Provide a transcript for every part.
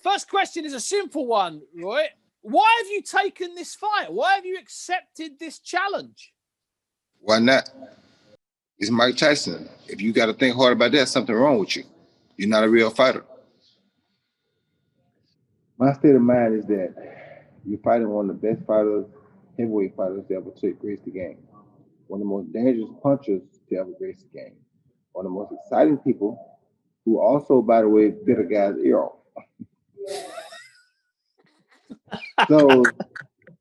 First question is a simple one, Roy. Why have you taken this fight? Why have you accepted this challenge? Why not? It's Mike Tyson. If you got to think hard about that, something wrong with you. You're not a real fighter. My state of mind is that you're fighting one of the best fighters, heavyweight fighters to ever grace the game. One of the most dangerous punchers to ever grace the game. One of the most exciting people who also, by the way, bit a guy's ear off. So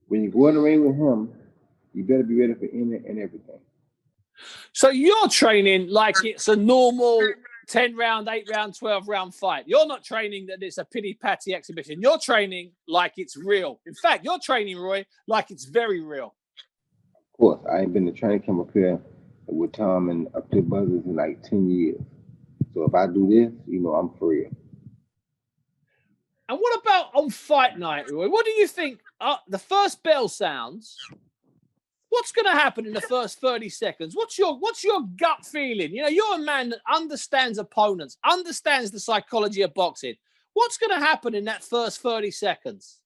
when you go in the ring with him, you better be ready for any and everything. So you're training like it's a normal 10-round, 8-round, 12-round fight. You're not training that it's a pity-patty exhibition. You're training like it's real. In fact, you're training, Roy, like it's very real. Of course, I ain't been to training camp up here with Tom and up to Buzzers in like 10 years. So if I do this, I'm for real. And what about on fight night, Roy? What do you think? The first bell sounds. What's going to happen in the first 30 seconds? What's your gut feeling? You're a man that understands opponents, understands the psychology of boxing. What's going to happen in that first 30 seconds?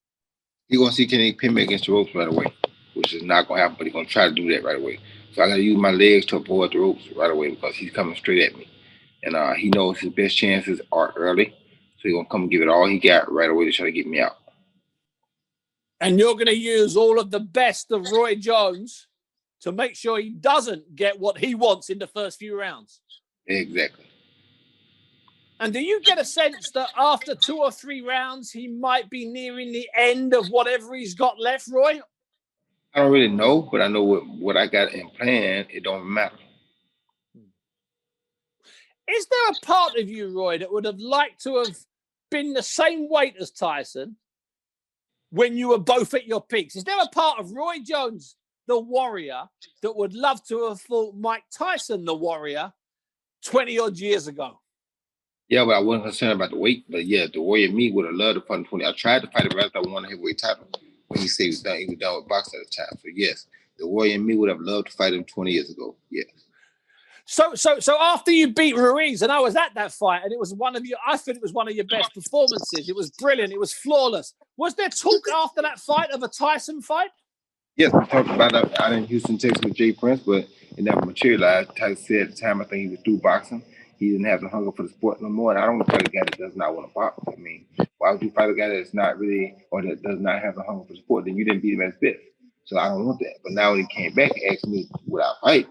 He's going to see can he pin me against the ropes right away, which is not going to happen, but he's going to try to do that right away. So I got to use my legs to avoid the ropes right away because he's coming straight at me. And he knows his best chances are early. So he's going to come and give it all he got right away to try to get me out. And you're going to use all of the best of Roy Jones to make sure he doesn't get what he wants in the first few rounds. Exactly. And do you get a sense that after 2 or 3 rounds, he might be nearing the end of whatever he's got left, Roy? I don't really know, but I know what I got in plan. It don't matter. Is there a part of you, Roy, that would have liked to have been the same weight as Tyson when you were both at your peaks? Is there a part of Roy Jones, the warrior, that would love to have fought Mike Tyson, the warrior, 20-odd years ago? Yeah, but I wasn't concerned about the weight. But yeah, the warrior me would have loved to fight him 20. I tried to fight him after I won the heavyweight title when he said he was done. He was done with boxing at the time. So yes, the warrior me would have loved to fight him 20 years ago. Yes. So after you beat Ruiz, and I was at that fight, and I thought it was one of your best performances. It was brilliant. It was flawless. Was there talk after that fight of a Tyson fight? Yes, we talked about that out in Houston, Texas with Jay Prince, but it never materialized. Tyson said at the time, I think he was through boxing. He didn't have the hunger for the sport no more. And I don't want to fight a guy that does not want to box. I mean, why would you fight a guy that's not really, or that does not have the hunger for the sport? Then you didn't beat him at his best. So I don't want that. But now when he came back and asked me would I fight,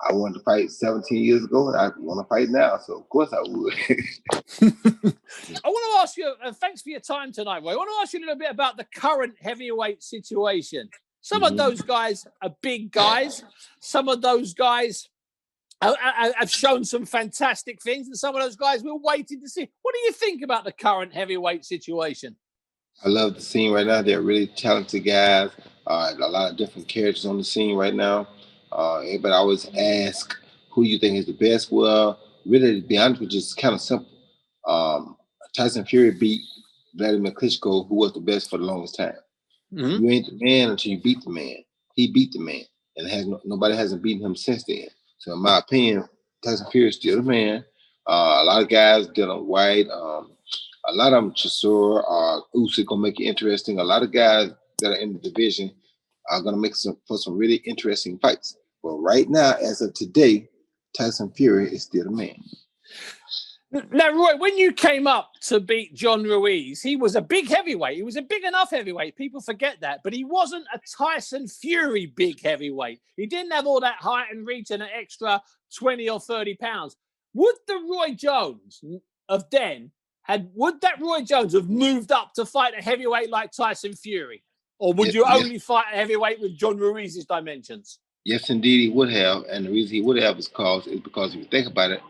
I wanted to fight 17 years ago, and I want to fight now. So of course I would. I want to ask you, and thanks for your time tonight, Roy. I want to ask you a little bit about the current heavyweight situation. Some of those guys are big guys. Some of those guys have shown some fantastic things, and some of those guys we're waiting to see. What do you think about the current heavyweight situation? I love the scene right now. They're really talented guys. A lot of different characters on the scene right now. Everybody always ask, who do you think is the best? Well, really, to be honest with you, it's kind of simple. Tyson Fury beat Vladimir Klitschko, who was the best for the longest time. Mm-hmm. You ain't the man until you beat the man. He beat the man, and nobody hasn't beaten him since then. So in my opinion, Tyson Fury is still the man. A lot of guys, Dylan White, a lot of them, Chisora, Usyk gonna make it interesting. A lot of guys that are in the division are gonna make some really interesting fights. But right now, as of today, Tyson Fury is still the man. Now, Roy, when you came up to beat John Ruiz, he was a big heavyweight. He was a big enough heavyweight. People forget that. But he wasn't a Tyson Fury big heavyweight. He didn't have all that height and reach and an extra 20 or 30 pounds. Would the Roy Jones of then, would that Roy Jones have moved up to fight a heavyweight like Tyson Fury? Or would you only fight a heavyweight with John Ruiz's dimensions? Yes, indeed, he would have. And the reason he would have is because if you think about it,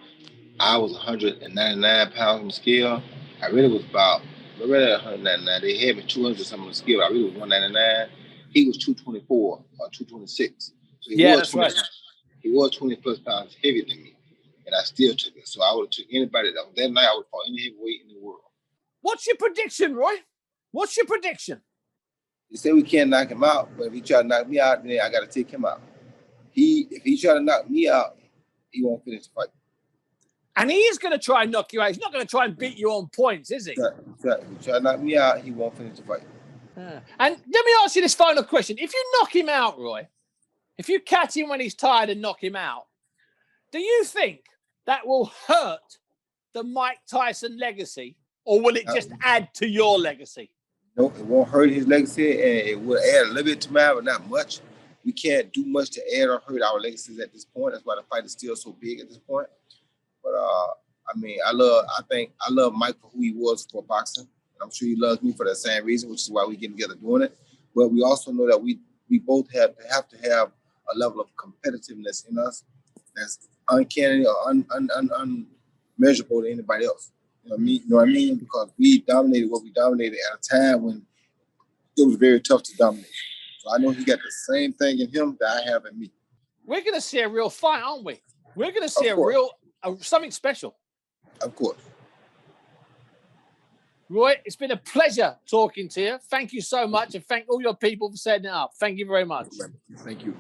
I was 199 pounds on the scale. I really was about 199. They had me 200 something on the scale. I really was 199. He was 224 or 226. So that's right. He was 20 plus pounds heavier than me. And I still took it. So I would have took anybody that night. I would fought any heavyweight in the world. What's your prediction, Roy? What's your prediction? They say we can't knock him out, but if he try to knock me out, then I got to take him out. If he try to knock me out, he won't finish the fight. And he is going to try and knock you out. He's not going to try and beat you on points, is he? Exactly. Try to knock me out, he won't finish the fight. And let me ask you this final question. If you knock him out, Roy, if you catch him when he's tired and knock him out, do you think that will hurt the Mike Tyson legacy, or will it just add to your legacy? No, it won't hurt his legacy, and it will add a little bit to mine, but not much. We can't do much to add or hurt our legacies at this point. That's why the fight is still so big at this point. But I mean, I love Mike for who he was for boxing. I'm sure he loves me for that same reason, which is why we get together doing it. But we also know that we both have to have a level of competitiveness in us that's uncanny or unmeasurable to anybody else. You know what I mean? Because we dominated what we dominated at a time when it was very tough to dominate. So I know he got the same thing in him that I have in me. We're going to see a real fight, aren't we? We're going to see something special. Of course. Roy, it's been a pleasure talking to you. Thank you so much, and thank all your people for setting it up. Thank you very much. Thank you.